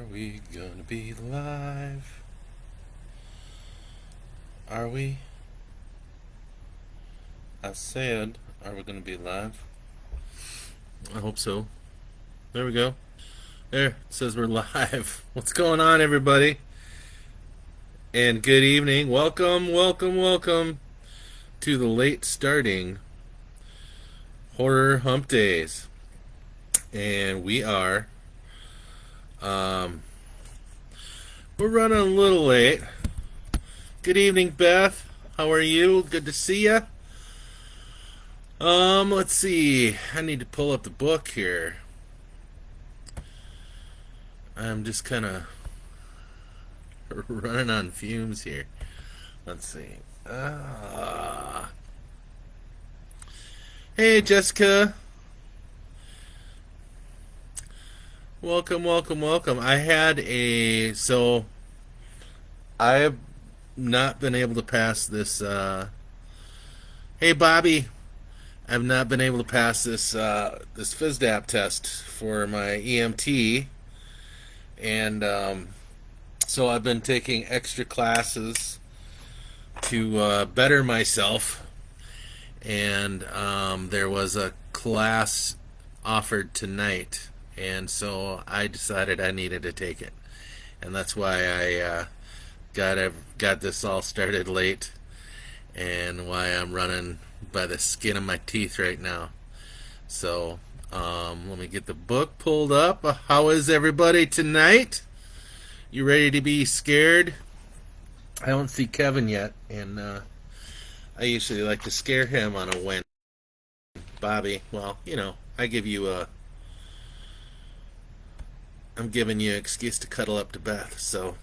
Are we gonna be live? Are we? I said, are we gonna be live? I hope so. There we go. There, it says we're live. What's going on, everybody? And good evening. Welcome, welcome, welcome to the late starting Horror Humpdays. And we're running a little late. Good evening, Beth. How are you? Good to see ya. Let's see. I need to pull up the book here. I'm just kind of running on fumes here. Let's see. Hey, Jessica. Welcome, welcome, welcome. I have not been able to pass this, hey, Bobby. I've not been able to pass this FISDAP test for my EMT, and so I've been taking extra classes to better myself. And there was a class offered tonight, and so I decided I needed to take it, and that's why I got this all started late, and why I'm running by the skin of my teeth right now. So let me get the book pulled up. How is everybody tonight? You ready to be scared? I don't see Kevin yet, and I usually like to scare him on a win. Bobby, well, I'm giving you an excuse to cuddle up to Beth. So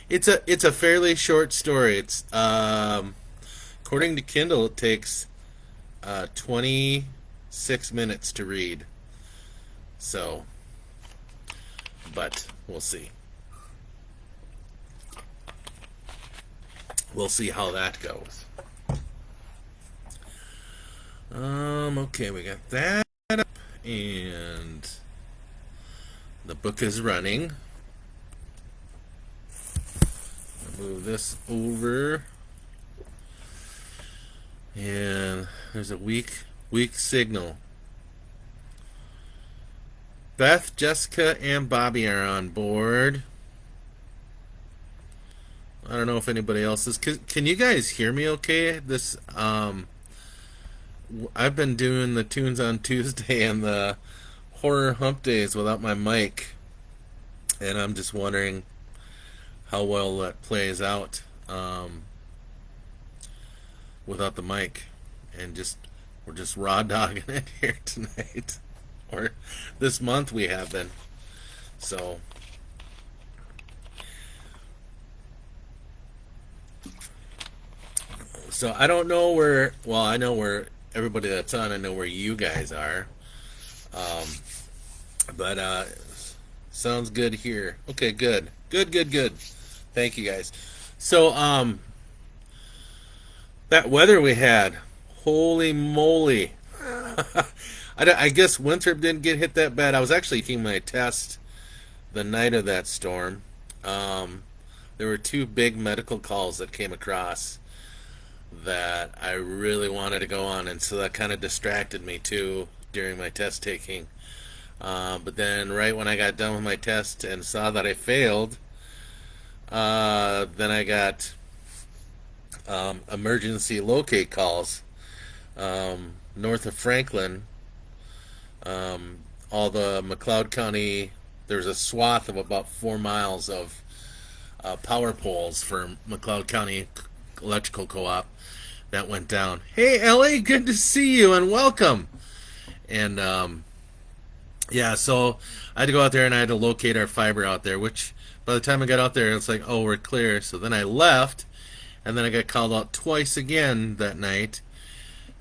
it's a fairly short story. It's according to Kindle, it takes 26 minutes to read. So, but we'll see. We'll see how that goes. Okay, we got that up, and the book is running. I'll move this over, and there's a weak signal. Beth, Jessica, and Bobby are on board. I don't know if anybody else is. Can you guys hear me okay? I've been doing the tunes on Tuesday and the horror hump days without my mic, and I'm just wondering how well that plays out without the mic, and we're just raw dogging it here tonight, or this month we have been. So I don't know where. Well, I know where everybody that's on. I know where you guys are. But sounds good here. Okay, good. Thank you guys. So that weather we had, holy moly! I guess Winthrop didn't get hit that bad. I was actually taking my test the night of that storm. There were two big medical calls that came across that I really wanted to go on, and so that kind of distracted me too during my test taking. But then right when I got done with my test and saw that I failed, then I got emergency locate calls north of Franklin. All the McLeod County, there's a swath of about 4 miles of power poles for McLeod County Electrical Co-op that went down. Hey, Ellie, good to see you and welcome. And yeah, so I had to go out there and I had to locate our fiber out there, which by the time I got out there, it's like, oh, we're clear. So then I left, and then I got called out twice again that night.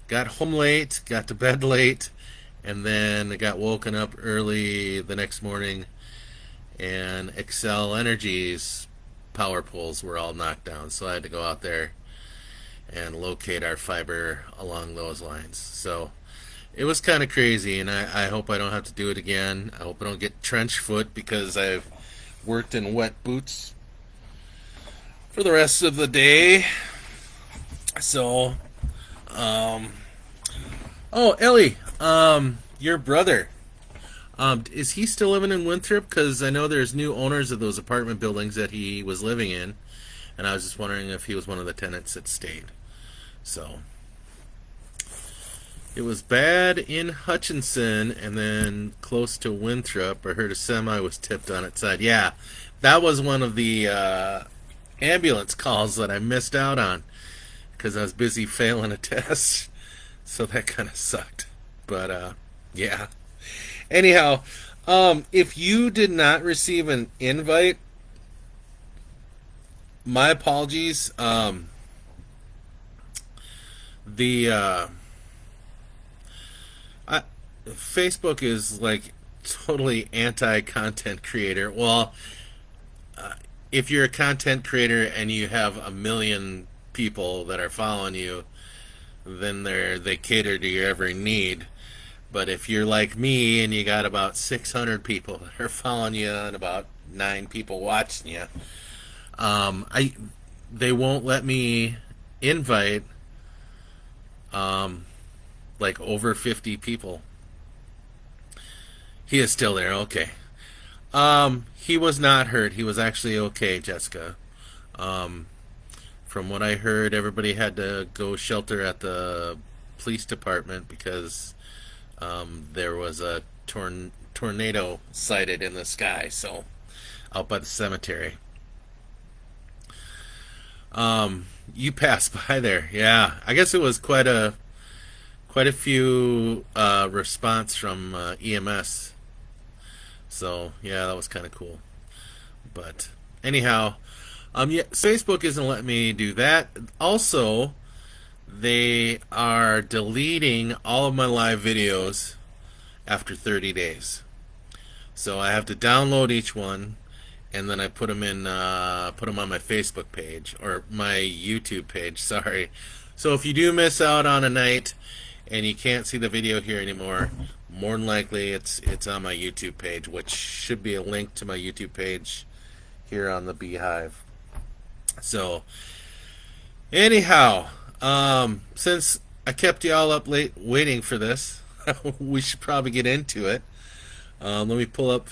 Got home late, got to bed late, and then I got woken up early the next morning, and Excel Energy's power poles were all knocked down. So I had to go out there and locate our fiber along those lines. So it was kind of crazy, and I hope I don't have to do it again. I hope I don't get trench foot because I've worked in wet boots for the rest of the day. So, um, oh, Ellie, your brother, is he still living in Winthrop? Because I know there's new owners of those apartment buildings that he was living in, and I was just wondering if he was one of the tenants that stayed. So, it was bad in Hutchinson, and then close to Winthrop, I heard a semi was tipped on its side. Yeah, that was one of the ambulance calls that I missed out on because I was busy failing a test. So that kind of sucked. But yeah. Anyhow, if you did not receive an invite, my apologies. The I, Facebook is like totally anti-content creator. Well, if you're a content creator and you have a million people that are following you, then they cater to your every need. But if you're like me and you got about 600 people that are following you and about 9 people watching you, I they won't let me invite like over 50 people. He is still there. Okay. He was not hurt. He was actually okay, Jessica. Um, from what I heard, everybody had to go shelter at the police department because there was a tornado sighted in the sky. So out by the cemetery. You passed by there. Yeah, I guess it was quite a few response from EMS. So yeah, that was kind of cool. But anyhow, yeah, Facebook isn't letting me do that. Also, they are deleting all of my live videos after 30 days. So I have to download each one, and then I put them on my Facebook page or my YouTube page. Sorry. So if you do miss out on a night and you can't see the video here anymore, more than likely it's on my YouTube page, which should be a link to my YouTube page here on the b.hive. So anyhow, since I kept y'all up late waiting for this, we should probably get into it. Let me pull up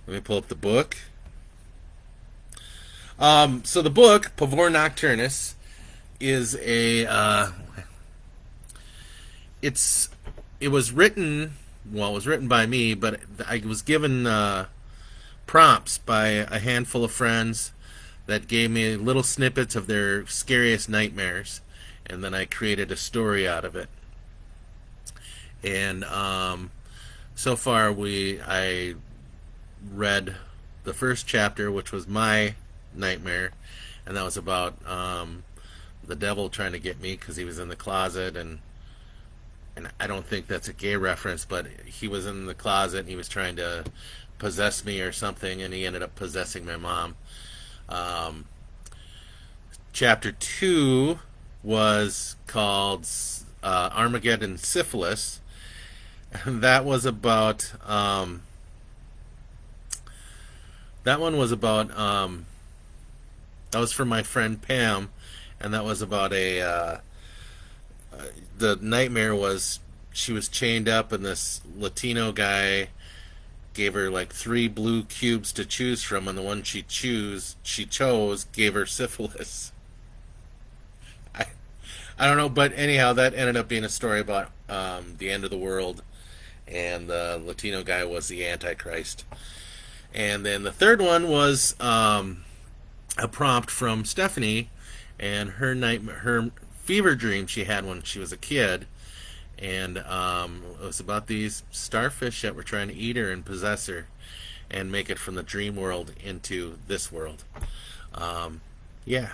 the book. So the book Pavor Nocturnus is it was written, well, it was written by me, but I was given prompts by a handful of friends that gave me little snippets of their scariest nightmares, and then I created a story out of it. And so far, I read the first chapter, which was my nightmare, and that was about the devil trying to get me because he was in the closet, and I don't think that's a gay reference, but he was in the closet and he was trying to possess me or something, and he ended up possessing my mom. Um, Chapter 2 was called Armageddon Syphilis, and that one was about that was for my friend Pam, and that was about the nightmare was she was chained up, and this Latino guy gave her like 3 blue cubes to choose from, and the one she chose gave her syphilis. I I don't know, but anyhow, that ended up being a story about the end of the world, and the Latino guy was the Antichrist. And then the third one was a prompt from Stephanie and her fever dream she had when she was a kid, and it was about these starfish that were trying to eat her and possess her and make it from the dream world into this world. Yeah.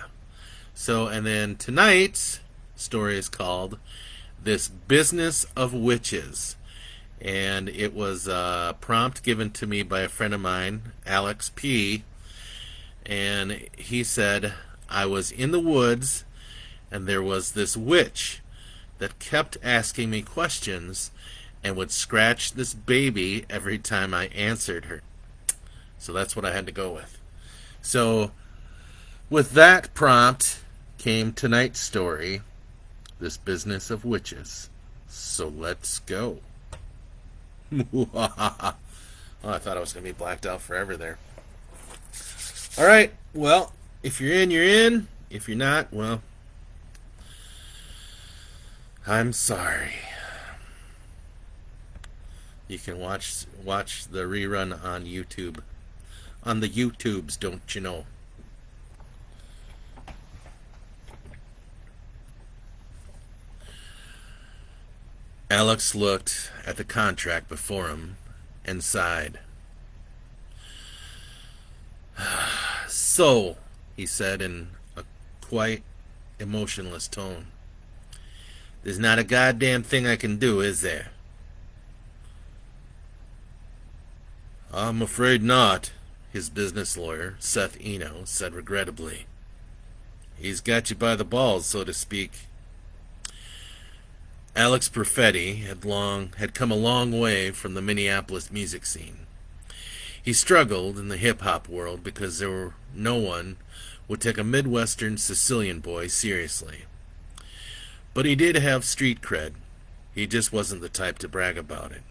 So, and then tonight's story is called This Business of Witches. And it was a prompt given to me by a friend of mine, Alex P. And he said, I was in the woods and there was this witch that kept asking me questions and would scratch this baby every time I answered her. So that's what I had to go with. So with that prompt came tonight's story, This Business of Witches. So let's go. Oh, I thought I was going to be blacked out forever there. All right, well, if you're in, you're in. If you're not, well, I'm sorry. You can watch the rerun on YouTube. On the YouTubes, don't you know? Alex looked at the contract before him and sighed. So, he said in a quite emotionless tone, there's not a goddamn thing I can do, is there? I'm afraid not, his business lawyer, Seth Eno, said regrettably. He's got you by the balls, so to speak. Alex Profetti had come a long way from the Minneapolis music scene. He struggled in the hip-hop world because no one would take a Midwestern Sicilian boy seriously. But he did have street cred. He just wasn't the type to brag about it.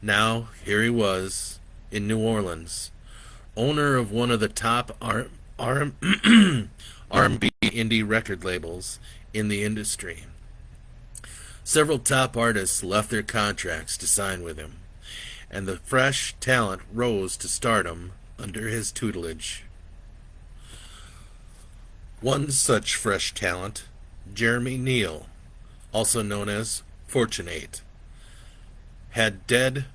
Now, here he was, in New Orleans, owner of one of the top R&B indie record labels in the industry. Several top artists left their contracts to sign with him, and the fresh talent rose to stardom under his tutelage. One such fresh talent, Jeremy Neal, also known as Fortunate, had Dredd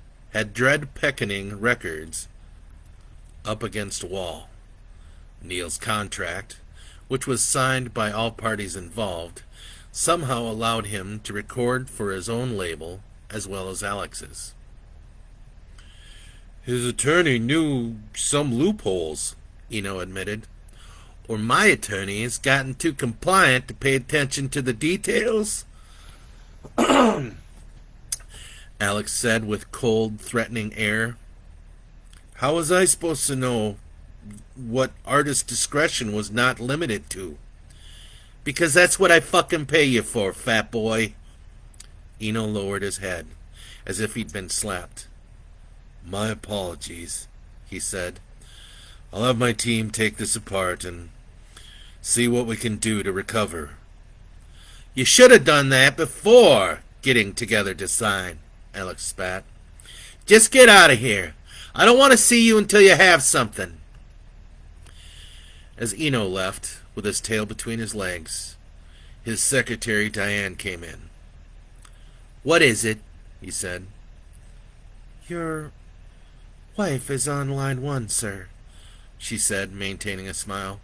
Peckoning Records up against a wall. Neal's contract, which was signed by all parties involved, somehow allowed him to record for his own label as well as Alex's. His attorney knew some loopholes, Eno admitted. Or my attorney has gotten too compliant to pay attention to the details? Alex said with cold, threatening air. How was I supposed to know what artist discretion was not limited to? Because that's what I fucking pay you for, fat boy. Eno lowered his head, as if he'd been slapped. My apologies, he said. I'll have my team take this apart and see what we can do to recover. You should have done that before getting together to sign, Alex spat. Just get out of here. I don't want to see you until you have something. As Eno left, with his tail between his legs, his secretary Diane came in. What is it? He said. Your wife is on line 1, sir, she said, maintaining a smile.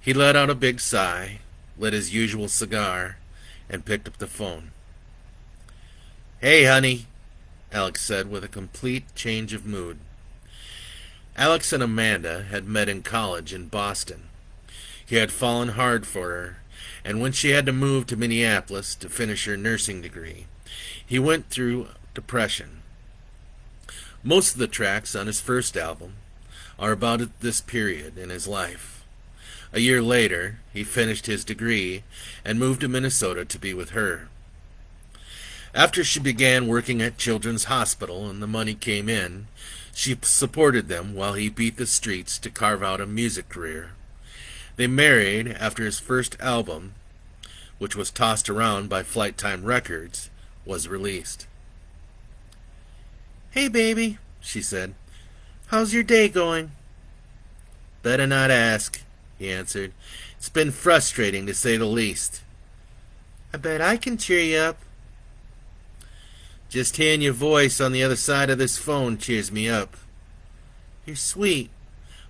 He let out a big sigh, lit his usual cigar, and picked up the phone. Hey, honey, Alex said with a complete change of mood. Alex and Amanda had met in college in Boston. He had fallen hard for her, and when she had to move to Minneapolis to finish her nursing degree, he went through depression. Most of the tracks on his first album are about this period in his life. A year later, he finished his degree and moved to Minnesota to be with her. After she began working at Children's Hospital and the money came in, she supported them while he beat the streets to carve out a music career. They married after his first album, which was tossed around by Flight Time Records, was released. Hey, baby, she said. How's your day going? Better not ask, he answered. It's been frustrating, to say the least. I bet I can cheer you up. Just hearing your voice on the other side of this phone cheers me up. You're sweet,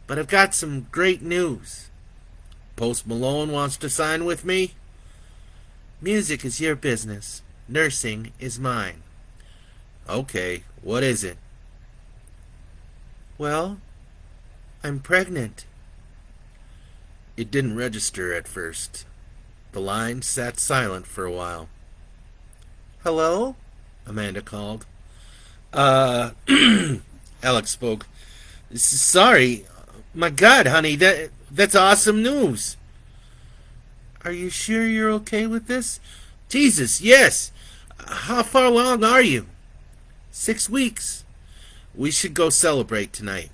but I've got some great news. Post Malone wants to sign with me? Music is your business. Nursing is mine. Okay, what is it? Well, I'm pregnant. It didn't register at first. The line sat silent for a while. "Hello?" Amanda called. Uh, Alex spoke. "Sorry. My God, honey, that's awesome news." "Are you sure you're okay with this?" "Jesus, yes. How far along are you?" 6 weeks. We should go celebrate tonight."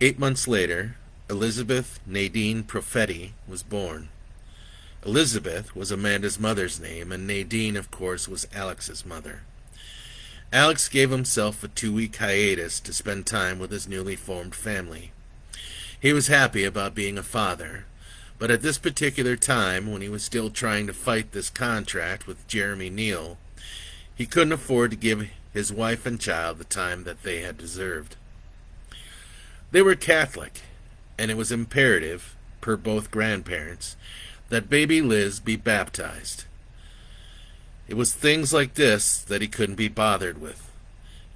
8 months later, Elizabeth Nadine Profetti was born. Elizabeth was Amanda's mother's name, and Nadine, of course, was Alex's mother. Alex gave himself a 2-week hiatus to spend time with his newly formed family. He was happy about being a father, but at this particular time, when he was still trying to fight this contract with Jeremy Neal, he couldn't afford to give his wife and child the time that they had deserved. They were Catholic, and it was imperative, per both grandparents, that baby Liz be baptized. It was things like this that he couldn't be bothered with.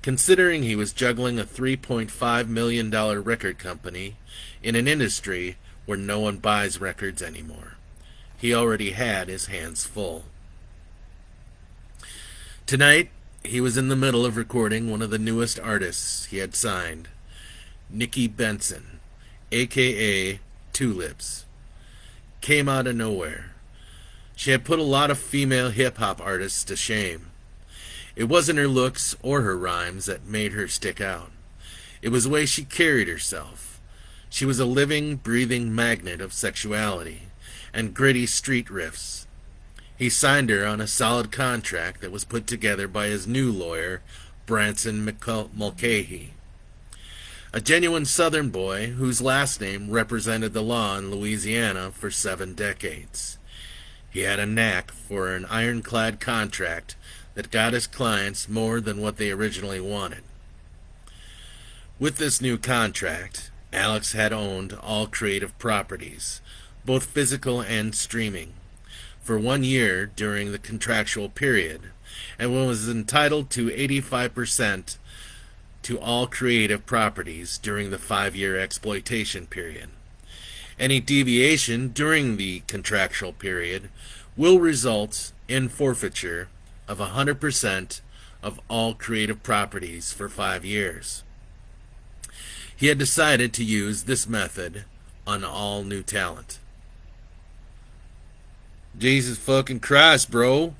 Considering he was juggling a $3.5 million record company in an industry where no one buys records anymore, he already had his hands full. Tonight, he was in the middle of recording one of the newest artists he had signed, Nikki Benson, a.k.a. Tulips. Came out of nowhere. She had put a lot of female hip-hop artists to shame. It wasn't her looks or her rhymes that made her stick out. It was the way she carried herself. She was a living, breathing magnet of sexuality and gritty street riffs. He signed her on a solid contract that was put together by his new lawyer, Branson Mulcahy, a genuine Southern boy whose last name represented the law in Louisiana for 7 decades. He had a knack for an ironclad contract that got his clients more than what they originally wanted. With this new contract, Alex had owned all creative properties, both physical and streaming, for 1 year during the contractual period, and was entitled to 85% to all creative properties during the 5-year exploitation period. Any deviation during the contractual period will result in forfeiture of 100% of all creative properties for 5 years. He had decided to use this method on all new talent. "Jesus fucking Christ, bro,"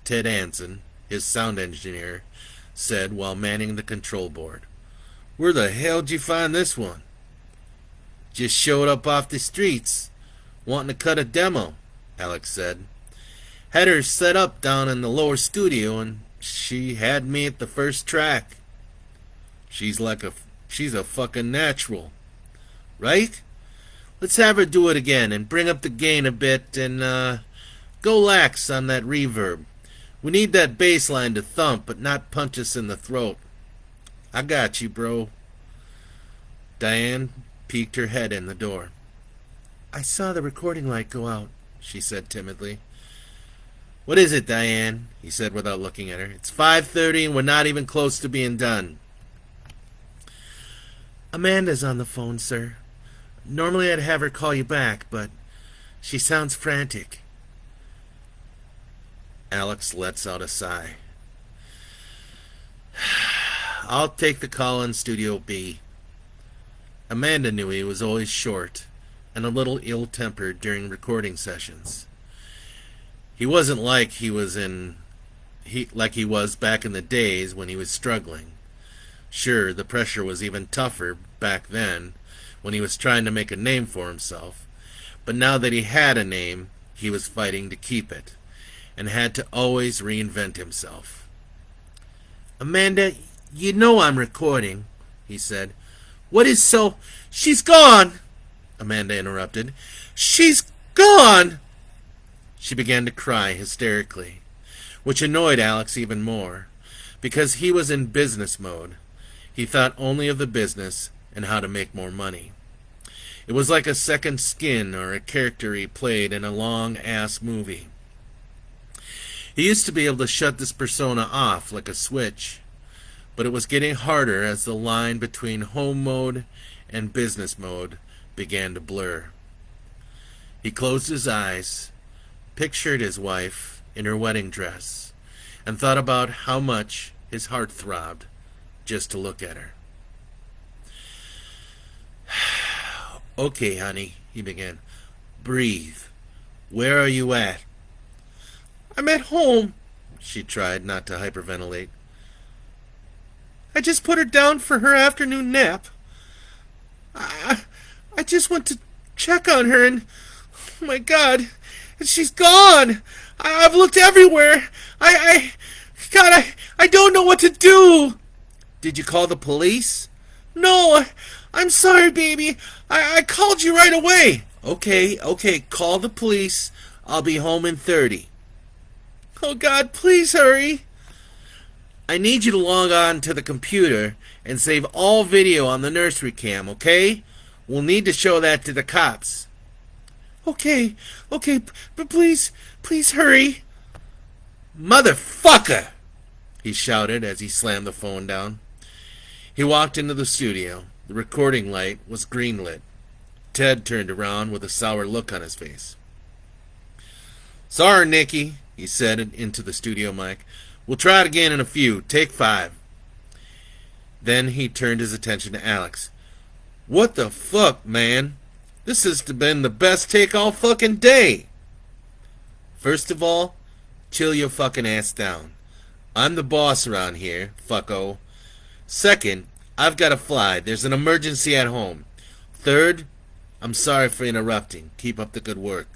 Ted Hansen, his sound engineer, said while manning the control board. "Where the hell did you find this one?" "Just showed up off the streets, wanting to cut a demo," Alex said. "Had her set up down in the lower studio, and she had me at the first track. She's a fucking natural. Right? Let's have her do it again and bring up the gain a bit and go lax on that reverb. We need that bass line to thump but not punch us in the throat." "I got you, bro." Diane peeked her head in the door. "I saw the recording light go out," she said timidly. "What is it, Diane?" he said without looking at her. "It's 5:30 and we're not even close to being done." "Amanda's on the phone, sir. Normally I'd have her call you back, but she sounds frantic." Alex lets out a sigh. "I'll take the call on Studio B." Amanda knew he was always short and a little ill-tempered during recording sessions. He wasn't like he was back in the days when he was struggling. Sure, the pressure was even tougher back then when he was trying to make a name for himself, but now that he had a name, he was fighting to keep it and had to always reinvent himself. "Amanda, you know I'm recording," he said. "What is so—" "She's gone!" Amanda interrupted. "She's gone!" She began to cry hysterically, which annoyed Alex even more, because he was in business mode. He thought only of the business and how to make more money. It was like a second skin or a character he played in a long-ass movie. He used to be able to shut this persona off like a switch, but it was getting harder as the line between home mode and business mode began to blur. He closed his eyes, pictured his wife in her wedding dress, and thought about how much his heart throbbed just to look at her. "Okay, honey," he began. "Breathe. Where are you at?" "I'm at home," she tried not to hyperventilate. "I just put her down for her afternoon nap. I just went to check on her and, oh my God, and she's gone. I've looked everywhere. God, I don't know what to do." "Did you call the police?" "No, I'm sorry, baby. I called you right away." Okay, call the police. I'll be home in 30. "Oh God, please hurry." "I need you to log on to the computer and save all video on the nursery cam, okay? We'll need to show that to the cops." Okay, but please hurry." "Motherfucker!" he shouted as he slammed the phone down. He walked into the studio. The recording light was green-lit. Ted turned around with a sour look on his face. "Sorry, Nicky," he said into the studio mic. "We'll try it again in a few. Take 5. Then he turned his attention to Alex. "What the fuck, man? This has been the best take all fucking day." "First of all, chill your fucking ass down. I'm the boss around here, fucko. Second, I've got to fly. There's an emergency at home. Third, I'm sorry for interrupting. Keep up the good work."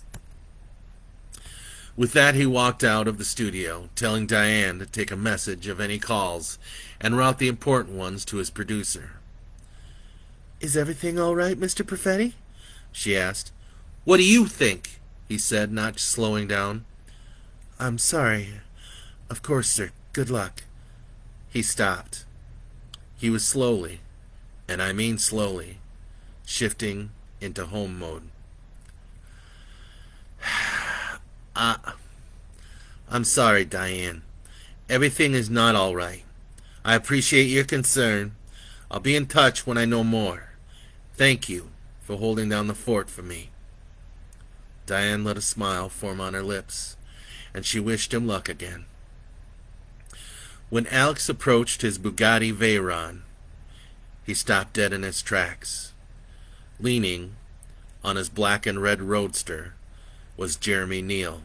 With that, he walked out of the studio, telling Diane to take a message of any calls and route the important ones to his producer. "Is everything all right, Mr. Profetti?" she asked. "What do you think?" he said, not slowing down. "I'm sorry. Of course, sir. Good luck." He stopped. He was slowly, and I mean slowly, shifting into home mode. I'm sorry, Diane. Everything is not all right. I appreciate your concern. I'll be in touch when I know more. Thank you for holding down the fort for me." Diane let a smile form on her lips, and she wished him luck again. When Alex approached his Bugatti Veyron, he stopped dead in his tracks. Leaning on his black and red roadster was Jeremy Neal,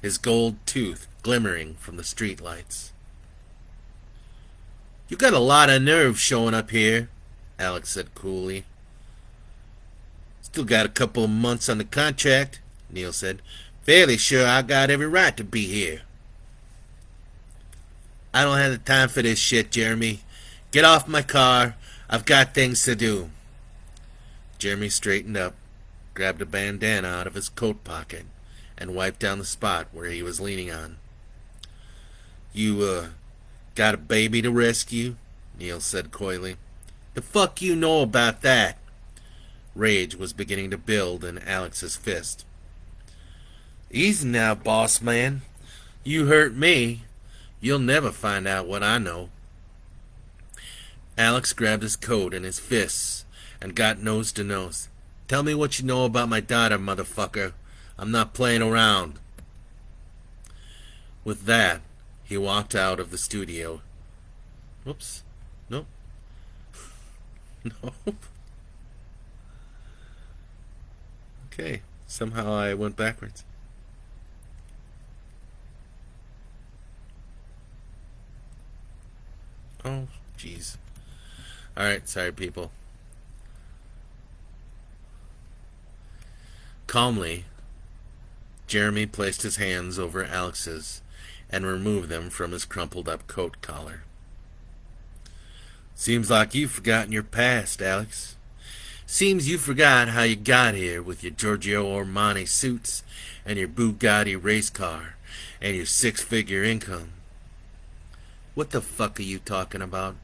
his gold tooth glimmering from the streetlights. "You got a lot of nerve showing up here," Alex said coolly. "Still got a couple of months on the contract," Neal said. "Fairly sure I got every right to be here." "I don't have the time for this shit, Jeremy. Get off my car. I've got things to do." Jeremy straightened up, grabbed a bandana out of his coat pocket, and wiped down the spot where he was leaning on. You got a baby to rescue?" Neal said coyly. "The fuck you know about that?" Rage was beginning to build in Alex's fist. "Easy now, boss man. You hurt me. You'll never find out what I know." Alex grabbed his coat in his fists and got nose to nose. "Tell me what you know about my daughter, motherfucker. I'm not playing around." With that, he walked out of the studio. Whoops. Nope. Nope. Okay. Somehow I went backwards. Oh, jeez. Alright, sorry people. Calmly, Jeremy placed his hands over Alex's and removed them from his crumpled up coat collar. "Seems like you've forgotten your past, Alex. Seems you forgot how you got here with your Giorgio Armani suits and your Bugatti race car and your 6-figure income." "What the fuck are you talking about?"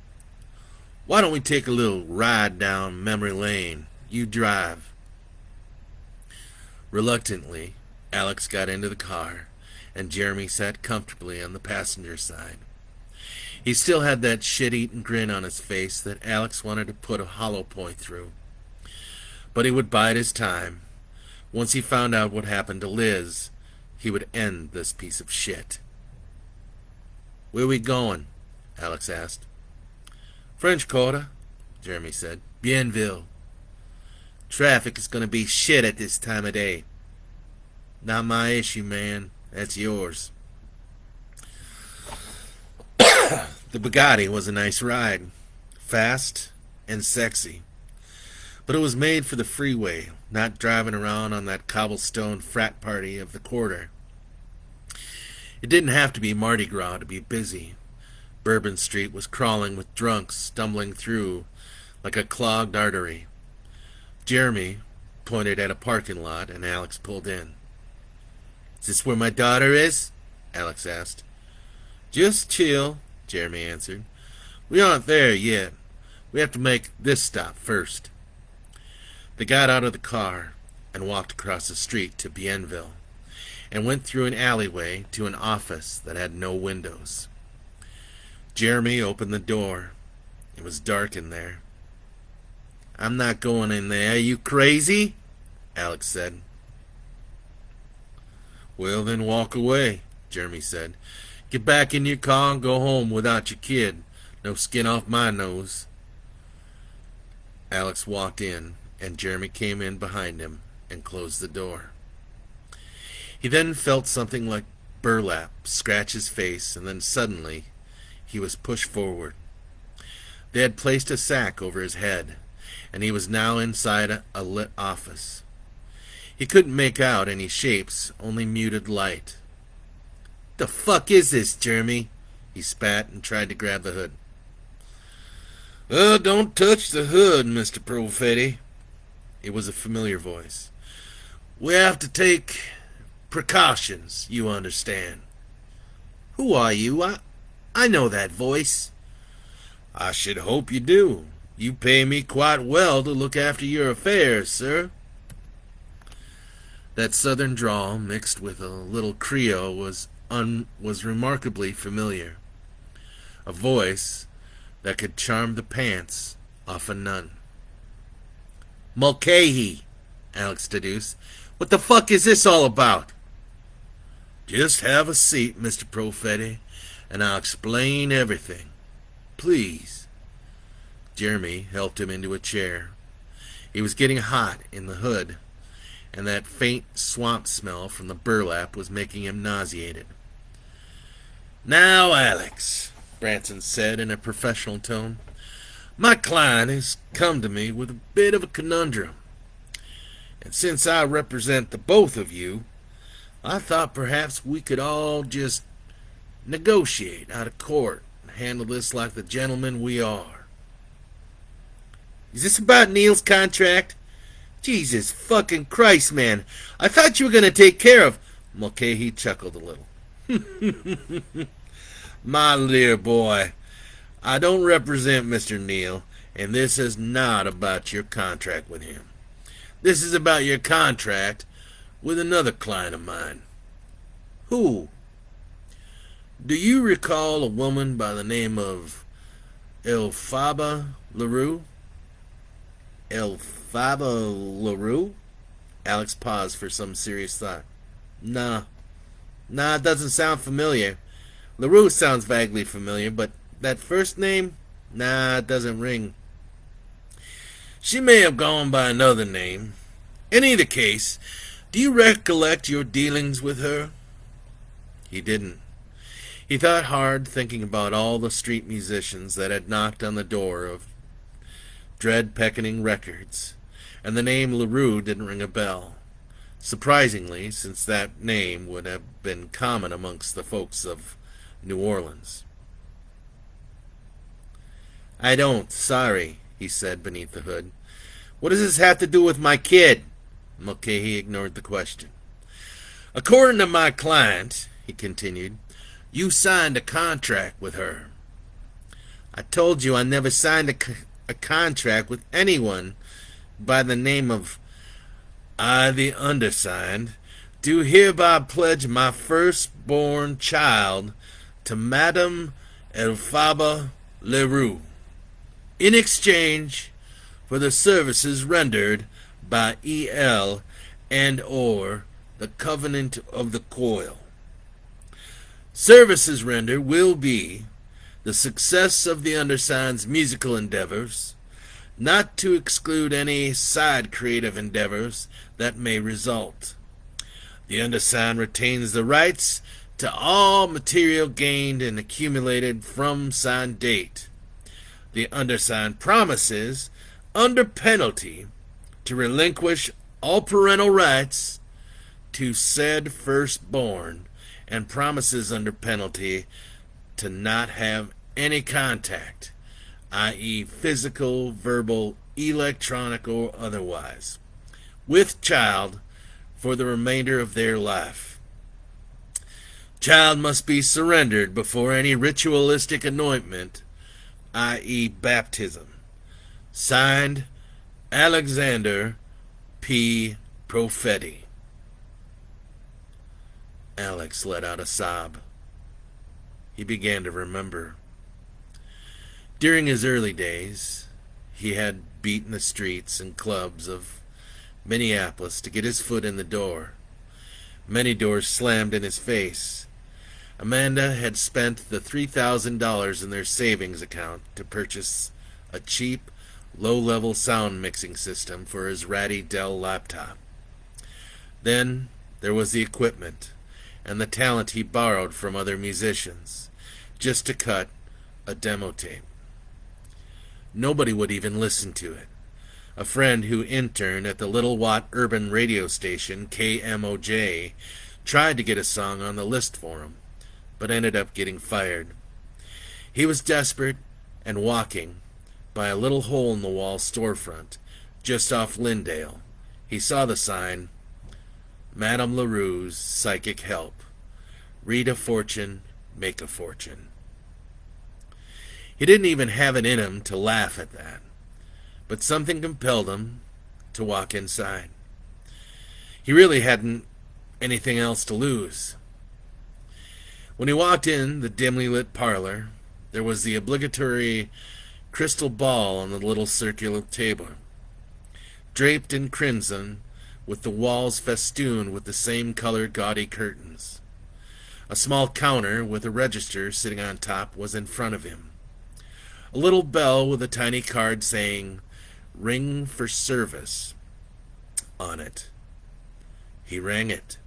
"Why don't we take a little ride down memory lane? You drive." Reluctantly, Alex got into the car, and Jeremy sat comfortably on the passenger side. He still had that shit-eaten grin on his face that Alex wanted to put a hollow point through. But he would bide his time, Once he found out what happened to Liz, he would end this piece of shit. "Where we going?" Alex asked. "French Quarter," Jeremy said. "Bienville. Traffic is going to be shit at this time of day." "Not my issue, man. That's yours." The Bugatti was a nice ride. Fast and sexy. But it was made for the freeway, not driving around on that cobblestone frat party of the quarter. It didn't have to be Mardi Gras to be busy. Bourbon Street was crawling with drunks stumbling through like a clogged artery. Jeremy pointed at a parking lot and Alex pulled in. "Is this where my daughter is?" Alex asked. "Just chill," Jeremy answered. "We aren't there yet. We have to make this stop first." They got out of the car and walked across the street to Bienville and went through an alleyway to an office that had no windows. Jeremy opened the door. It was dark in there. "I'm not going in there. Are you crazy?" Alex said. "Well, then walk away," Jeremy said. "Get back in your car and go home without your kid. No skin off my nose." Alex walked in, and Jeremy came in behind him and closed the door. He then felt something like burlap scratch his face, and then suddenly he was pushed forward. They had placed a sack over his head, and he was now inside a lit office. He couldn't make out any shapes, only muted light. "The fuck is this, Jeremy?" He spat and tried to grab the hood. Don't touch the hood, Mr. Profetti." It was a familiar voice. "We have to take precautions, you understand." "Who are you? I know that voice." "I should hope you do. You pay me quite well to look after your affairs, sir." That southern drawl, mixed with a little Creole, was remarkably familiar. A voice that could charm the pants off a nun. "Mulcahy," Alex deduced. "What the fuck is this all about?" "Just have a seat, Mr. Profetti, and I'll explain everything. Please." Jeremy helped him into a chair. He was getting hot in the hood, and that faint swamp smell from the burlap was making him nauseated. "Now, Alex," Branson said in a professional tone, "my client has come to me with a bit of a conundrum. And since I represent the both of you, I thought perhaps we could all just negotiate out of court and handle this like the gentlemen we are." "Is this about Neil's contract? Jesus fucking Christ, man. I thought you were going to take care of..." Mulcahy chuckled a little. "My dear boy, I don't represent Mr. Neil, and this is not about your contract with him. This is about your contract with another client of mine." "Who?" "Do you recall a woman by the name of Elphaba LaRue?" "Elphaba LaRue?" Alex paused for some serious thought. Nah, it doesn't sound familiar. LaRue sounds vaguely familiar, but that first name? Nah, it doesn't ring." "She may have gone by another name. In either case, do you recollect your dealings with her?" He didn't. He thought hard, thinking about all the street musicians that had knocked on the door of Dredd Peckoning Records, and the name LaRue didn't ring a bell. Surprisingly, since that name would have been common amongst the folks of New Orleans. "I don't, sorry," he said beneath the hood. "What does this have to do with my kid?" Mulcahy ignored the question. "According to my client," he continued, "you signed a contract with her." "I told you I never signed a contract with anyone by the name of..." "I, the undersigned, do hereby pledge my firstborn child to Madame Elphaba LaRue, in exchange for the services rendered by E.L. and or the covenant of the coil. Services rendered will be the success of the undersigned's musical endeavors, not to exclude any side creative endeavors that may result. The undersigned retains the rights to all material gained and accumulated from signed date. The undersigned promises, under penalty, to relinquish all parental rights to said firstborn, and promises under penalty to not have any contact, i.e. physical, verbal, electronic, or otherwise, with child for the remainder of their life. Child must be surrendered before any ritualistic anointment, i.e. baptism. Signed, Alexander P. Profetti. Alex let out a sob. He began to remember. During his early days, he had beaten the streets and clubs of Minneapolis to get his foot in the door. Many doors slammed in his face. Amanda had spent the $3,000 in their savings account to purchase a cheap, low-level sound mixing system for his ratty Dell laptop. Then there was the equipment and the talent he borrowed from other musicians, just to cut a demo tape. Nobody would even listen to it. A friend who interned at the Little Watt urban radio station, KMOJ, tried to get a song on the list for him, but ended up getting fired. He was desperate and walking by a little hole-in-the-wall storefront just off Lyndale. He saw the sign, Madame LaRue's Psychic Help. Read a fortune, make a fortune. He didn't even have it in him to laugh at that, but something compelled him to walk inside. He really hadn't anything else to lose. When he walked in the dimly lit parlor, there was the obligatory crystal ball on the little circular table, draped in crimson, with the walls festooned with the same color gaudy curtains. A small counter with a register sitting on top was in front of him. A little bell with a tiny card saying, "Ring for service," on it. He rang it.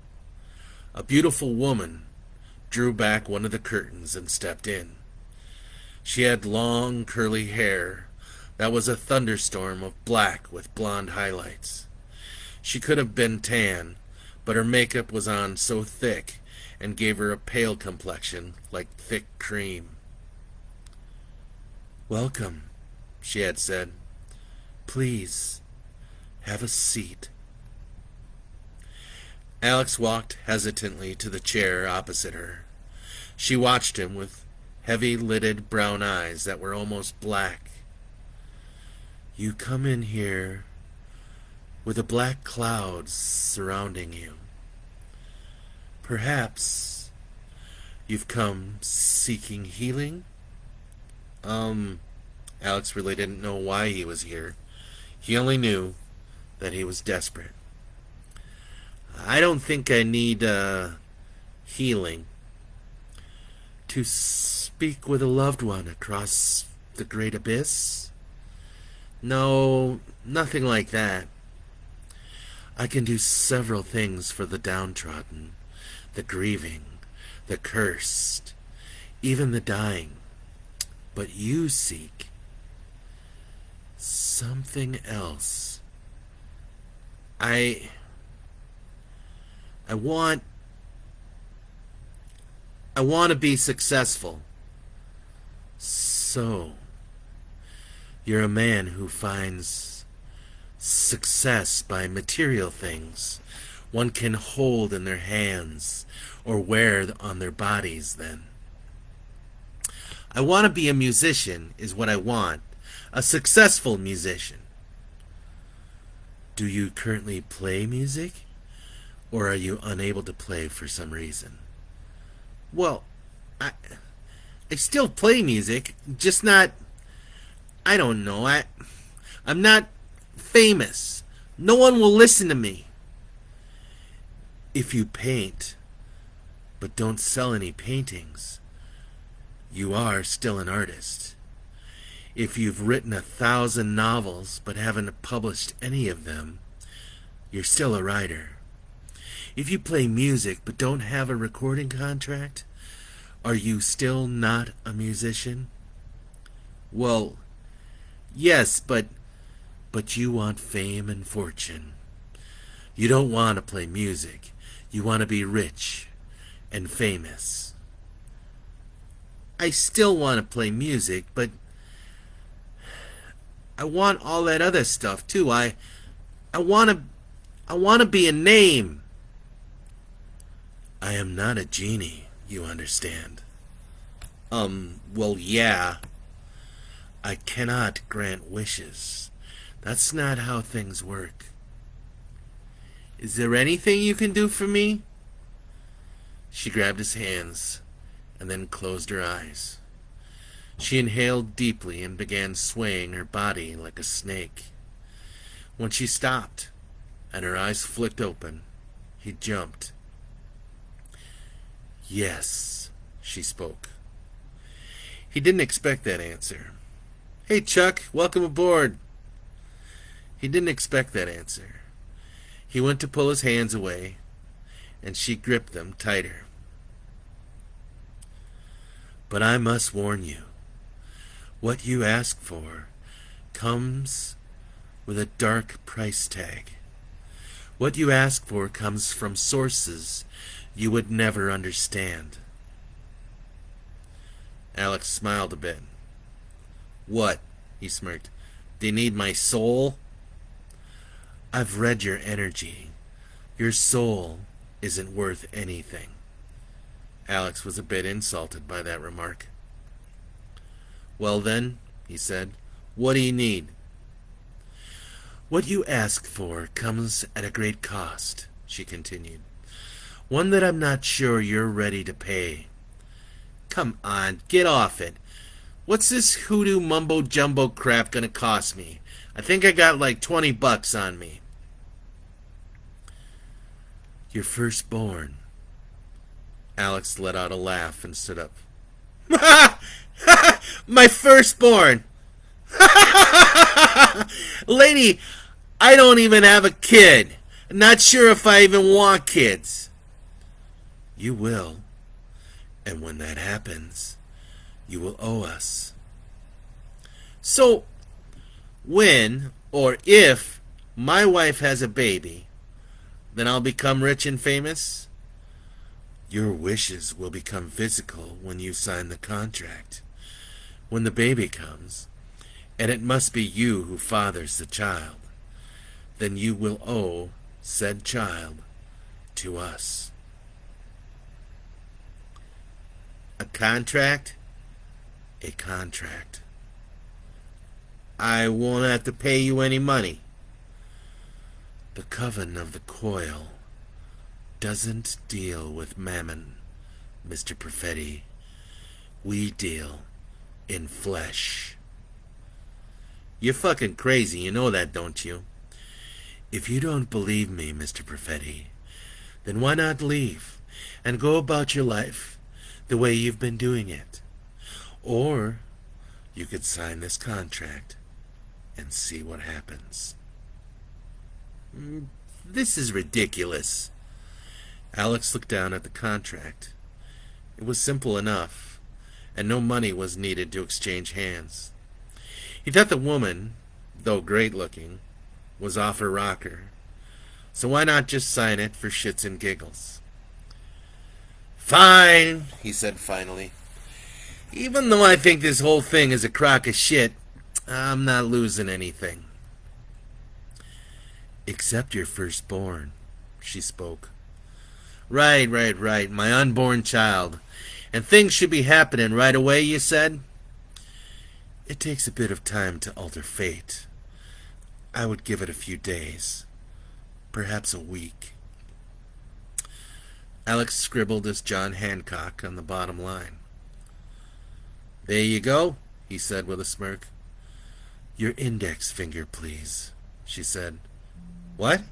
A beautiful woman drew back one of the curtains and stepped in. She had long, curly hair that was a thunderstorm of black with blonde highlights. She could have been tan, but her makeup was on so thick and gave her a pale complexion like thick cream. "Welcome," she had said. "Please, have a seat." Alex walked hesitantly to the chair opposite her. She watched him with heavy-lidded brown eyes that were almost black. "You come in here with a black cloud surrounding you. Perhaps you've come seeking healing?" Alex really didn't know why he was here. He only knew that he was desperate. "I don't think I need, healing. To speak with a loved one across the great abyss? No, nothing like that. I can do several things for the downtrodden, the grieving, the cursed, even the dying. But you seek something else. I want to be successful. So, you're a man who finds success by material things one can hold in their hands or wear on their bodies, then. I want to be a musician is what I want. A successful musician. Do you currently play music? Or are you unable to play for some reason? Well, I still play music, just not, I don't know, I'm not famous. No one will listen to me. If you paint, but don't sell any paintings, you are still an artist. If you've written 1,000 novels but haven't published any of them, you're still a writer. If you play music but don't have a recording contract, are you still not a musician? Well, yes, but you want fame and fortune. You don't want to play music. You want to be rich and famous. I still want to play music, but I want all that other stuff too. I want to be a name. I am not a genie, you understand. Well, yeah. I cannot grant wishes. That's not how things work. Is there anything you can do for me? She grabbed his hands and then closed her eyes. She inhaled deeply and began swaying her body like a snake. When she stopped and her eyes flicked open, he jumped. Yes, she spoke. He didn't expect that answer. Hey, Chuck, welcome aboard. He didn't expect that answer. He went to pull his hands away, and she gripped them tighter. But I must warn you, what you ask for comes with a dark price tag. What you ask for comes from sources you would never understand. Alex smiled a bit. What? He smirked. Do you need my soul? I've read your energy. Your soul isn't worth anything. Alex was a bit insulted by that remark. Well then, he said, what do you need? What you ask for comes at a great cost, she continued. One that I'm not sure you're ready to pay. Come on, get off it. What's this hoodoo mumbo jumbo crap gonna cost me? I think I got like $20 on me. Your firstborn. Alex let out a laugh and stood up. My firstborn! Lady, I don't even have a kid. Not sure if I even want kids. You will. And when that happens, you will owe us. So, when or if my wife has a baby, then I'll become rich and famous? Your wishes will become physical when you sign the contract. When the baby comes, and it must be you who fathers the child, then you will owe said child to us. A contract? A contract. I won't have to pay you any money. The coven of the coil doesn't deal with mammon, Mr. Profetti. We deal in flesh. You're fucking crazy, you know that, don't you? If you don't believe me, Mr. Profetti, then why not leave and go about your life the way you've been doing it? Or you could sign this contract and see what happens. This is ridiculous. Alex looked down at the contract. It was simple enough, and no money was needed to exchange hands. He thought the woman, though great-looking, was off her rocker, so why not just sign it for shits and giggles? Fine, he said finally. Even though I think this whole thing is a crock of shit, I'm not losing anything. Except your firstborn, she spoke. Right, my unborn child. And things should be happening right away, you said? It takes a bit of time to alter fate. I would give it a few days. Perhaps a week. Alex scribbled as John Hancock on the bottom line. There you go, he said with a smirk. Your index finger, please, she said. What?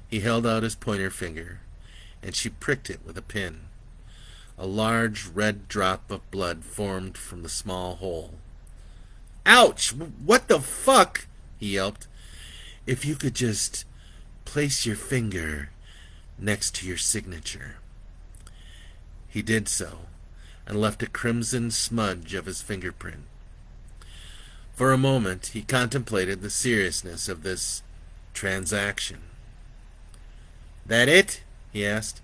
He held out his pointer finger and she pricked it with a pin. A large red drop of blood formed from the small hole. "Ouch! What the fuck?" he yelped. "If you could just place your finger next to your signature." He did so, and left a crimson smudge of his fingerprint. For a moment, he contemplated the seriousness of this transaction. "That it?" he asked.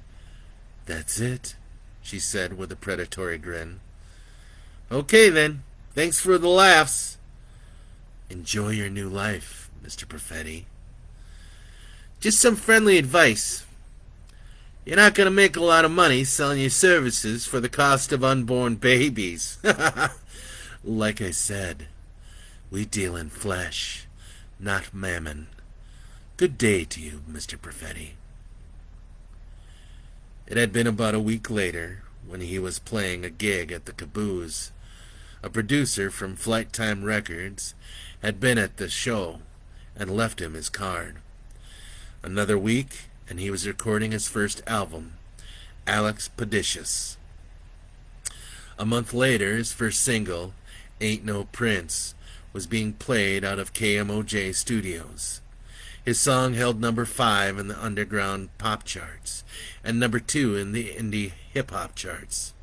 "That's it," she said with a predatory grin. "Okay, then. Thanks for the laughs." "Enjoy your new life, Mr. Profetti." "Just some friendly advice. You're not going to make a lot of money selling your services for the cost of unborn babies." "Like I said, we deal in flesh, not mammon. Good day to you, Mr. Profetti." It had been about a week later, when he was playing a gig at the Caboose. A producer from Flight Time Records had been at the show and left him his card. Another week, and he was recording his first album, Alex Pedicious. A month later, his first single, Ain't No Prince, was being played out of KMOJ Studios. His song held number 5 in the underground pop charts and number 2 in the indie hip-hop charts.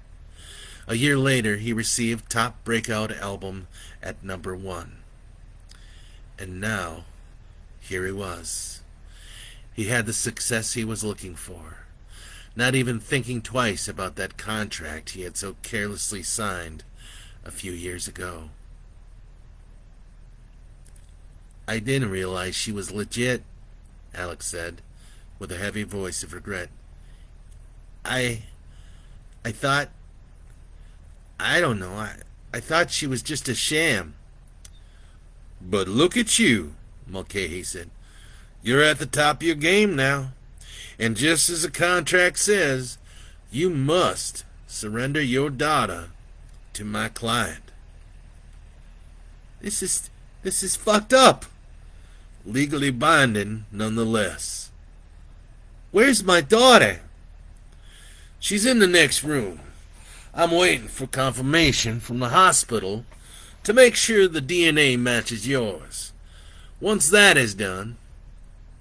A year later, he received Top Breakout Album at number 1. And now, here he was. He had the success he was looking for, not even thinking twice about that contract he had so carelessly signed a few years ago. "I didn't realize she was legit," Alex said, with a heavy voice of regret. I thought... I don't know, I thought she was just a sham." "But look at you," Mulcahy said. "You're at the top of your game now. And just as the contract says, you must surrender your daughter to my client." This is fucked up." "Legally binding, nonetheless." "Where's my daughter?" "She's in the next room. I'm waiting for confirmation from the hospital to make sure the DNA matches yours. Once that is done,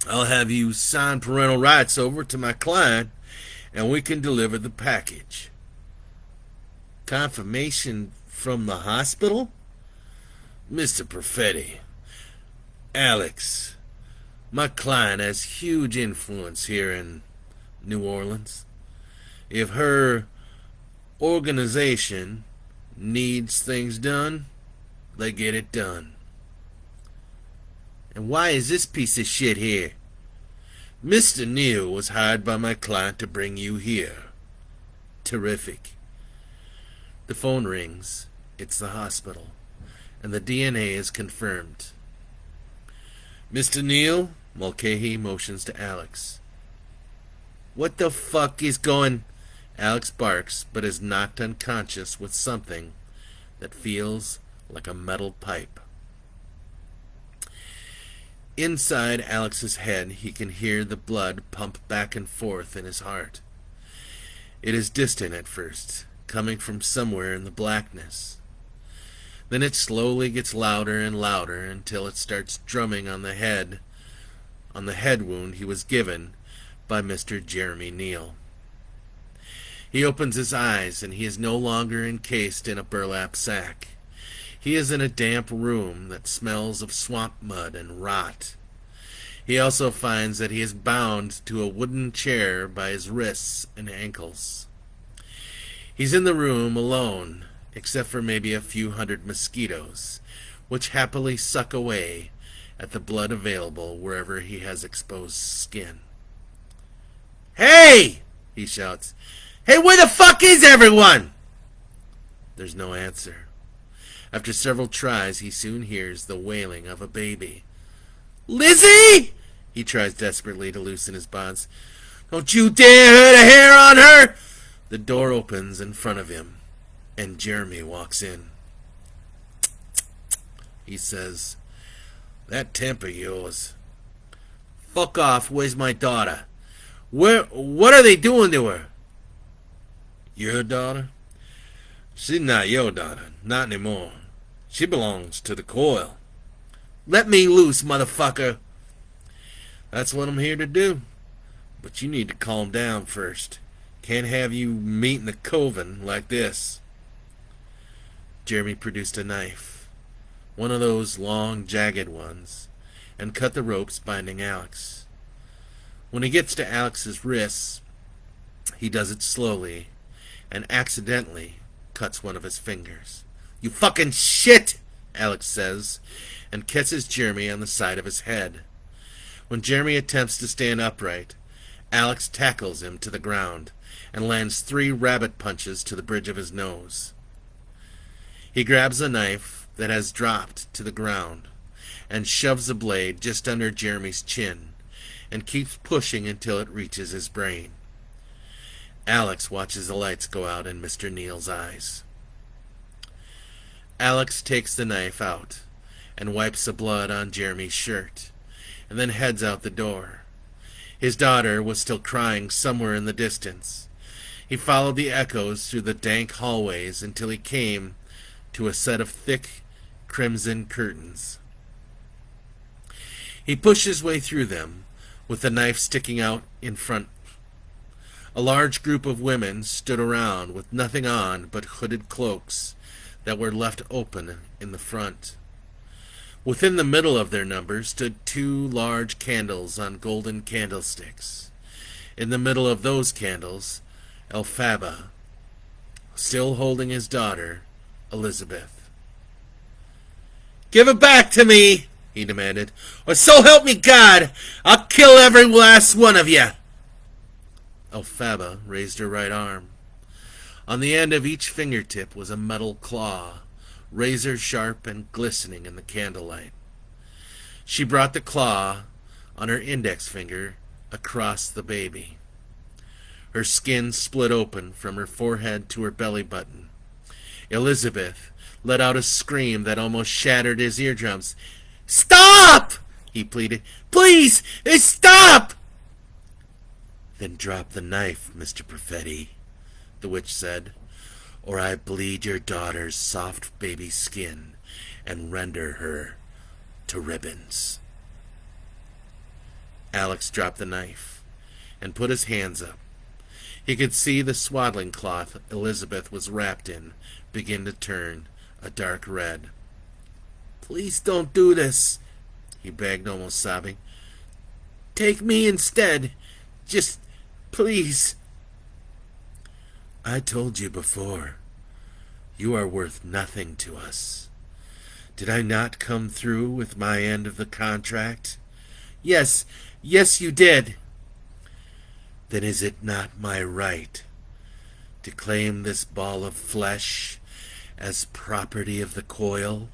I'll have you sign parental rights over to my client, and we can deliver the package." "Confirmation from the hospital?" "Mr. Profetti, Alex, my client has huge influence here in New Orleans. If her organization needs things done, they get it done." "And why is this piece of shit here?" "Mr. Neal was hired by my client to bring you here." "Terrific." The phone rings. It's the hospital, and the DNA is confirmed. "Mr. Neal," Mulcahy motions to Alex. "What the fuck is going..." Alex barks, but is knocked unconscious with something that feels like a metal pipe. Inside Alex's head, he can hear the blood pump back and forth in his heart. It is distant at first, coming from somewhere in the blackness. Then it slowly gets louder and louder until it starts drumming on the head wound he was given by Mr. Jeremy Neal. He opens his eyes, and he is no longer encased in a burlap sack. He is in a damp room that smells of swamp mud and rot. He also finds that he is bound to a wooden chair by his wrists and ankles. He's in the room alone, except for maybe a few hundred mosquitoes, which happily suck away at the blood available wherever he has exposed skin. "Hey!" he shouts. "Hey, where the fuck is everyone?" There's no answer. After several tries, he soon hears the wailing of a baby. "Lizzie!" He tries desperately to loosen his bonds. "Don't you dare hurt a hair on her!" The door opens in front of him, and Jeremy walks in. He says, "That temper of yours." "Fuck off, where's my daughter?" What are they doing to her? Your daughter? She's not your daughter. Not anymore. She belongs to the coil. Let me loose, motherfucker. That's what I'm here to do. But you need to calm down first. Can't have you meeting the coven like this. Jeremy produced a knife, one of those long, jagged ones, and cut the ropes binding Alex. When he gets to Alex's wrists, he does it slowly and accidentally cuts one of his fingers. You fucking shit, Alex says, and kisses Jeremy on the side of his head. When Jeremy attempts to stand upright, Alex tackles him to the ground and lands 3 rabbit punches to the bridge of his nose. He grabs a knife that has dropped to the ground and shoves the blade just under Jeremy's chin and keeps pushing until it reaches his brain. Alex watches the lights go out in Mr. Neal's eyes. Alex takes the knife out and wipes the blood on Jeremy's shirt and then heads out the door. His daughter was still crying somewhere in the distance. He followed the echoes through the dank hallways until he came to a set of thick crimson curtains. He pushed his way through them with the knife sticking out in front. A large group of women stood around with nothing on but hooded cloaks that were left open in the front. Within the middle of their number stood 2 large candles on golden candlesticks. In the middle of those candles, Elphaba, still holding his daughter, Elizabeth. Give it back to me, he demanded, or so help me God, I'll kill every last one of you. Elphaba raised her right arm. On the end of each fingertip was a metal claw, razor sharp and glistening in the candlelight. She brought the claw on her index finger across the baby. Her skin split open from her forehead to her belly button. Elizabeth let out a scream that almost shattered his eardrums. Stop! He pleaded. Please, stop! Then drop the knife, Mr. Profetti, the witch said, or I bleed your daughter's soft baby skin and render her to ribbons. Alex dropped the knife and put his hands up. He could see the swaddling cloth Elizabeth was wrapped in begin to turn a dark red. Please don't do this, he begged, almost sobbing. Take me instead. Just, please. I told you before, you are worth nothing to us. Did I not come through with my end of the contract? Yes, you did. Then is it not my right to claim this ball of flesh as property of the coil?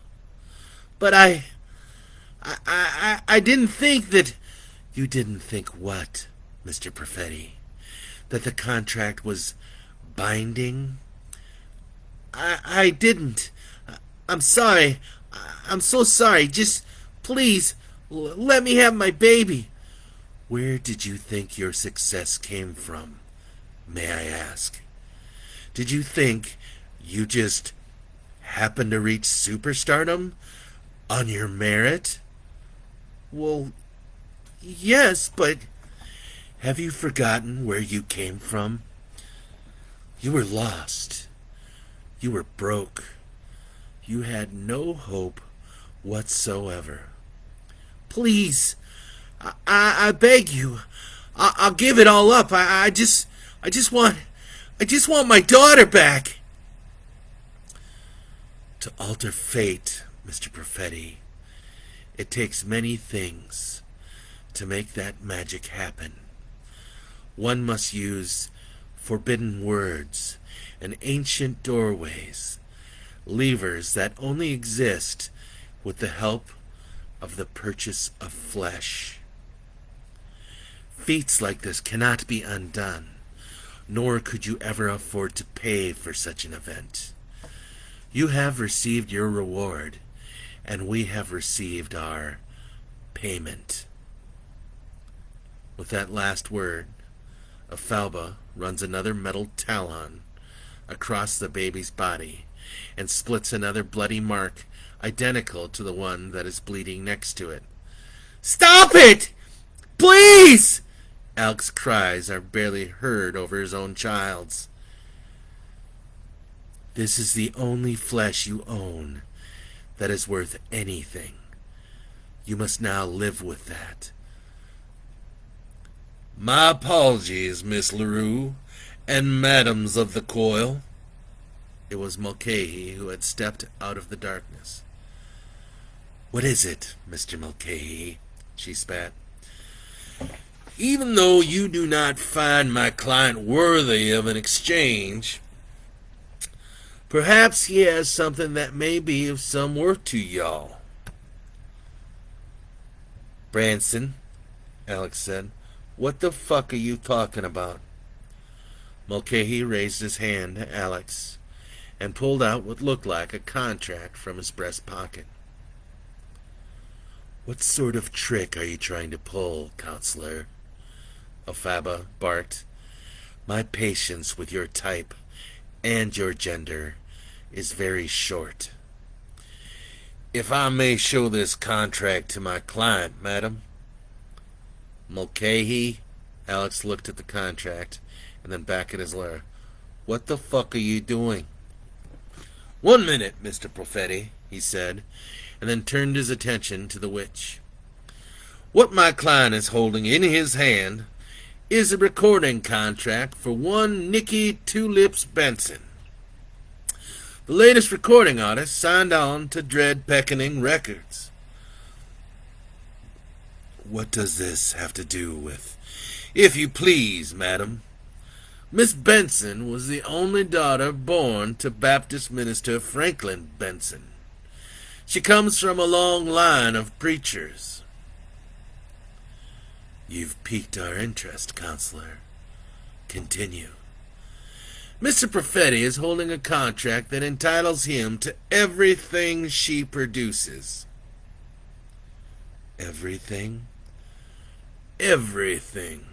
But I didn't think that... You didn't think what, Mr. Profetti? That the contract was binding? I didn't. I'm sorry. I'm so sorry. Just, please, let me have my baby. Where did you think your success came from, may I ask? Did you think you just happened to reach superstardom on your merit? Well, yes, but have you forgotten where you came from? You were lost. You were broke. You had no hope whatsoever. Please, I beg you, I'll give it all up. I just want my daughter back. To alter fate, Mr. Profetti, it takes many things to make that magic happen. One must use forbidden words and ancient doorways, levers that only exist with the help of the purchase of flesh. Feats like this cannot be undone, nor could you ever afford to pay for such an event. You have received your reward, and we have received our payment. With that last word, Alfalba runs another metal talon across the baby's body and splits another bloody mark identical to the one that is bleeding next to it. "Stop it! Please!" Alex's cries are barely heard over his own child's. "This is the only flesh you own that is worth anything. You must now live with that." "My apologies, Miss LaRue, and madams of the coil." It was Mulcahy who had stepped out of the darkness. "What is it, Mr. Mulcahy?" she spat. "Even though you do not find my client worthy of an exchange, perhaps he has something that may be of some worth to y'all." "Branson," Alex said, "what the fuck are you talking about?" Mulcahy raised his hand to Alex and pulled out what looked like a contract from his breast pocket. "What sort of trick are you trying to pull, counselor?" Alfalba barked. "My patience with your type and your gender is very short." "If I may show this contract to my client, madam." "Mulcahy," Alex looked at the contract and then back at his lawyer. "What the fuck are you doing?" "1 minute, Mr. Profetti," he said, and then turned his attention to the witch. "What my client is holding in his hand is a recording contract for one Nicky Two Lips Benson, the latest recording artist signed on to Dredd Peckoning Records." "What does this have to do with—" "If you please, madam, Miss Benson was the only daughter born to Baptist minister Franklin Benson. She comes from a long line of preachers." "You've piqued our interest, counselor. Continue." "Mr. Profetti is holding a contract that entitles him to everything she produces." "Everything?" "Everything."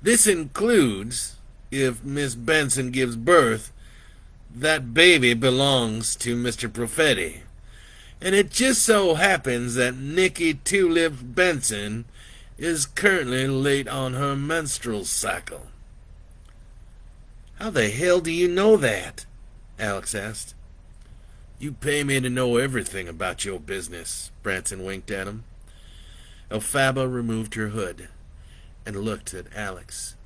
"This includes, if Miss Benson gives birth, that baby belongs to Mr. Profetti. And it just so happens that Nicky Two Lips Benson is currently late on her menstrual cycle." "How the hell do you know that?" Alex asked. "You pay me to know everything about your business," Branson winked at him. Alfalba removed her hood and looked at Alex.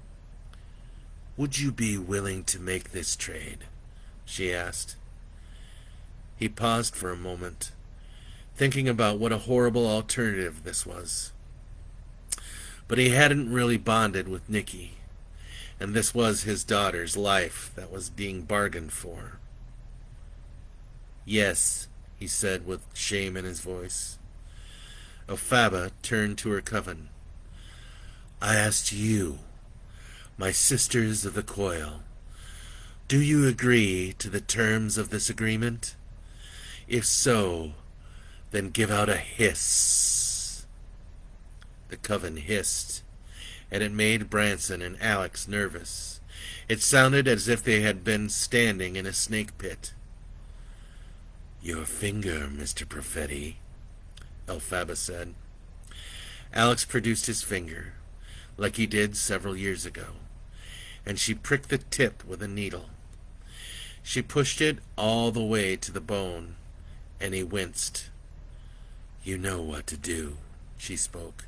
"Would you be willing to make this trade?" she asked. He paused for a moment, thinking about what a horrible alternative this was. But he hadn't really bonded with Nicky, and this was his daughter's life that was being bargained for. "Yes," he said with shame in his voice. Alfalba turned to her coven. "I asked you, my sisters of the coil, do you agree to the terms of this agreement? If so, then give out a hiss." The coven hissed, and it made Branson and Alex nervous. It sounded as if they had been standing in a snake pit. "Your finger, Mr. Profetti," Alfalba said. Alex produced his finger, like he did several years ago, and she pricked the tip with a needle. She pushed it all the way to the bone, and he winced. "You know what to do," she spoke.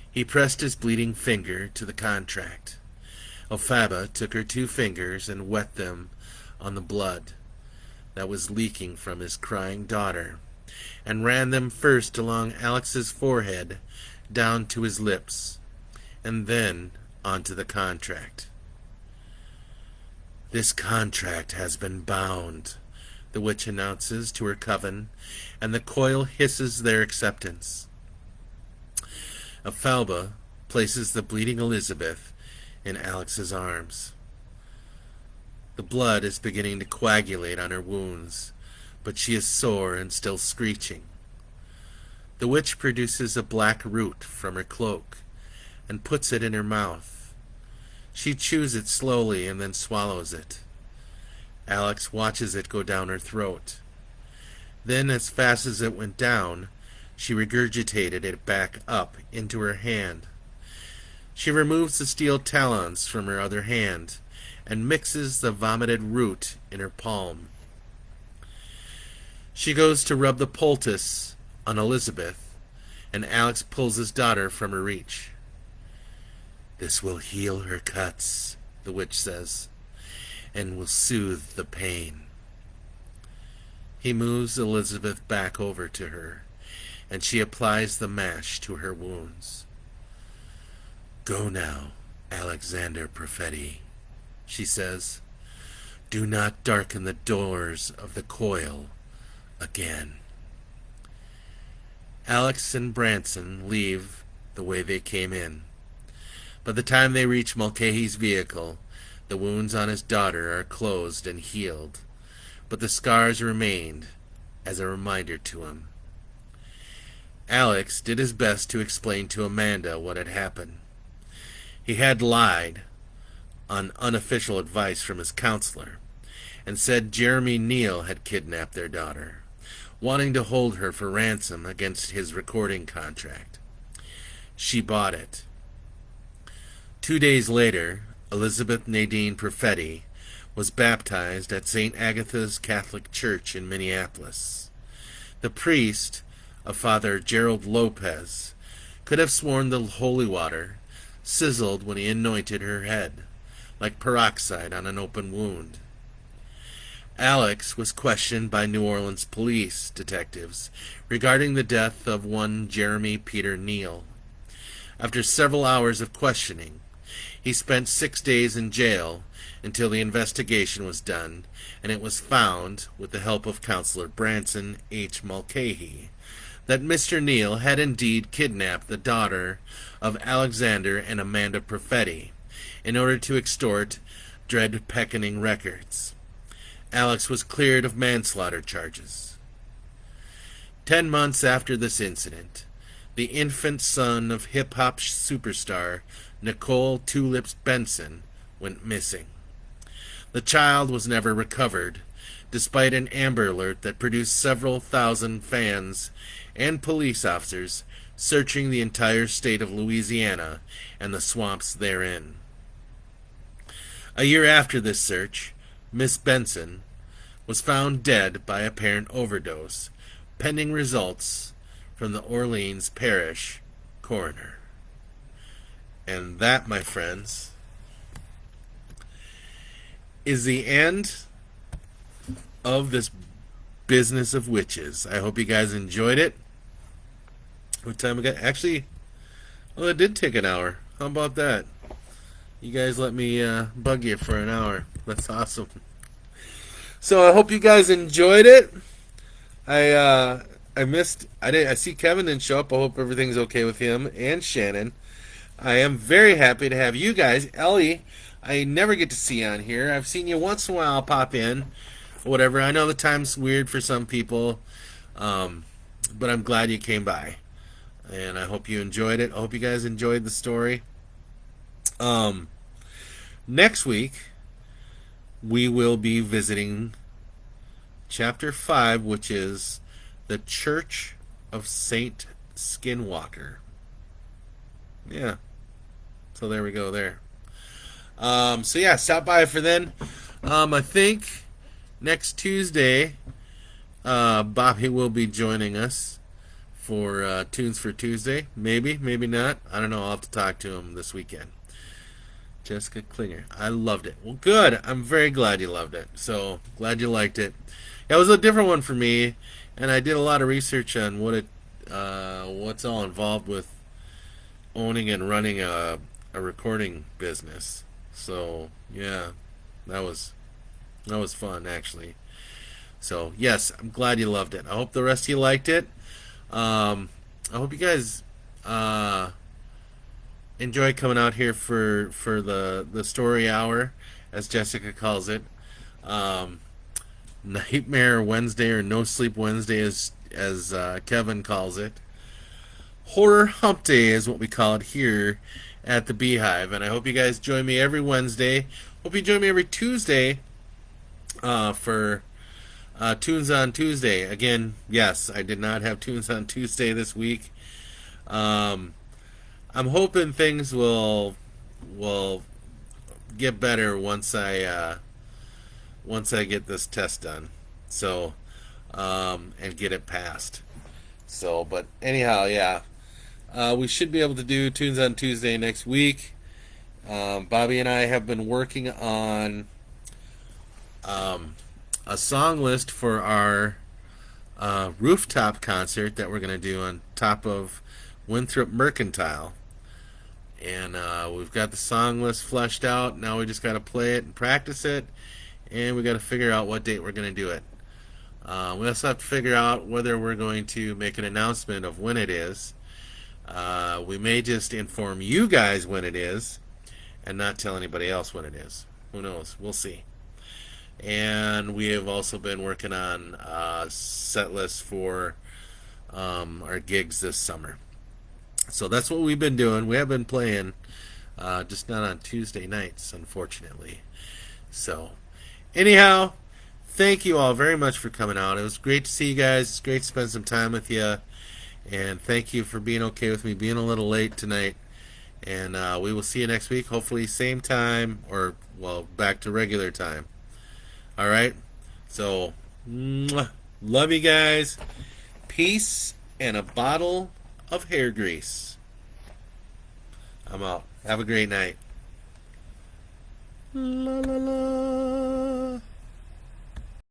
He pressed his bleeding finger to the contract. Alfalba took her 2 fingers and wet them on the blood that was leaking from his crying daughter, and ran them first along Alex's forehead down to his lips, and then onto the contract. "This contract has been bound," the witch announces to her coven, and the coil hisses their acceptance. Alfalba places the bleeding Elizabeth in Alex's arms. The blood is beginning to coagulate on her wounds, but she is sore and still screeching. The witch produces a black root from her cloak and puts it in her mouth. She chews it slowly and then swallows it. Alex watches it go down her throat. Then, as fast as it went down, she regurgitated it back up into her hand. She removes the steel talons from her other hand and mixes the vomited root in her palm. She goes to rub the poultice on Elizabeth, and Alex pulls his daughter from her reach. "This will heal her cuts," the witch says, "and will soothe the pain." He moves Elizabeth back over to her, and she applies the mash to her wounds. "Go now, Alexander Profetti," she says. "Do not darken the doors of the coil again." Alex and Branson leave the way they came in. By the time they reach Mulcahy's vehicle, the wounds on his daughter are closed and healed, but the scars remained as a reminder to him. Alex did his best to explain to Amanda what had happened. He had lied on unofficial advice from his counselor and said Jeremy Neal had kidnapped their daughter, wanting to hold her for ransom against his recording contract. She bought it. 2 days later, Elizabeth Nadine Profetti was baptized at St. Agatha's Catholic Church in Minneapolis. The priest, a Father Gerald Lopez, could have sworn the holy water sizzled when he anointed her head, like peroxide on an open wound. Alex was questioned by New Orleans police detectives regarding the death of one Jeremy Peter Neal. After several hours of questioning, he spent 6 days in jail until the investigation was done, and it was found, with the help of Counselor Branson H. Mulcahy, that Mr. Neal had indeed kidnapped the daughter of Alexander and Amanda Profetti in order to extort Dredd Peckoning Records. Alex was cleared of manslaughter charges. 10 months after this incident, the infant son of hip-hop superstar Nicole Tulips Benson went missing. The child was never recovered, despite an Amber Alert that produced several thousand fans and police officers searching the entire state of Louisiana and the swamps therein. A year after this search, Miss Benson was found dead by apparent overdose, pending results from the Orleans Parish coroner. And that, my friends, is the end of this business of witches. I hope you guys enjoyed it. What time we got? Actually, well, it did take an hour. How about that? You guys let me bug you for an hour. That's awesome. So I hope you guys enjoyed it. I see Kevin didn't show up. I hope everything's okay with him and Shannon. I am very happy to have you guys. Ellie, I never get to see you on here. I've seen you once in a while pop in, whatever. I know the time's weird for some people, but I'm glad you came by, and I hope you enjoyed it. I hope you guys enjoyed the story. Next week, we will be visiting Chapter 5, which is the Church of Saint Skinwalker. Yeah. So there we go there. So yeah, stop by for then. I think next Tuesday, Bobby will be joining us for Tunes for Tuesday. Maybe, maybe not. I don't know. I'll have to talk to him this weekend. Jessica Klinger. I loved it. Well, good. I'm very glad you loved it. So, glad you liked it. It was a different one for me, and I did a lot of research on what's all involved with owning and running a recording business. So, yeah, that was fun, actually. So, yes, I'm glad you loved it. I hope the rest of you liked it. I hope you guys enjoy coming out here for the story hour, as Jessica calls it. Nightmare Wednesday, or No Sleep Wednesday, as Kevin calls it. horror hump day is what we call it here at the b.hive, and I hope you guys join me every Wednesday. Hope you join me every Tuesday for Tunes on Tuesday. Again, yes, I did not have Tunes on Tuesday this week. Um, I'm hoping things will get better once I get this test done. So and get it passed. So, but anyhow, yeah, we should be able to do Tunes on Tuesday next week. Bobby and I have been working on a song list for our rooftop concert that we're going to do on top of Winthrop Mercantile. And we've got the song list fleshed out. Now we just got to play it and practice it. And we got to figure out what date we're going to do it. We also have to figure out whether we're going to make an announcement of when it is. We may just inform you guys when it is and not tell anybody else when it is. Who knows? We'll see. And we have also been working on set lists for our gigs this summer. So that's what we've been doing. We have been playing, just not on Tuesday nights, unfortunately. So, anyhow, thank you all very much for coming out. It was great to see you guys. It's great to spend some time with you. And thank you for being okay with me being a little late tonight. And we will see you next week. Hopefully, same time or, well, back to regular time. All right? So, love you guys. Peace and a bottle of hair grease. I'm out. Have a great night. La la la.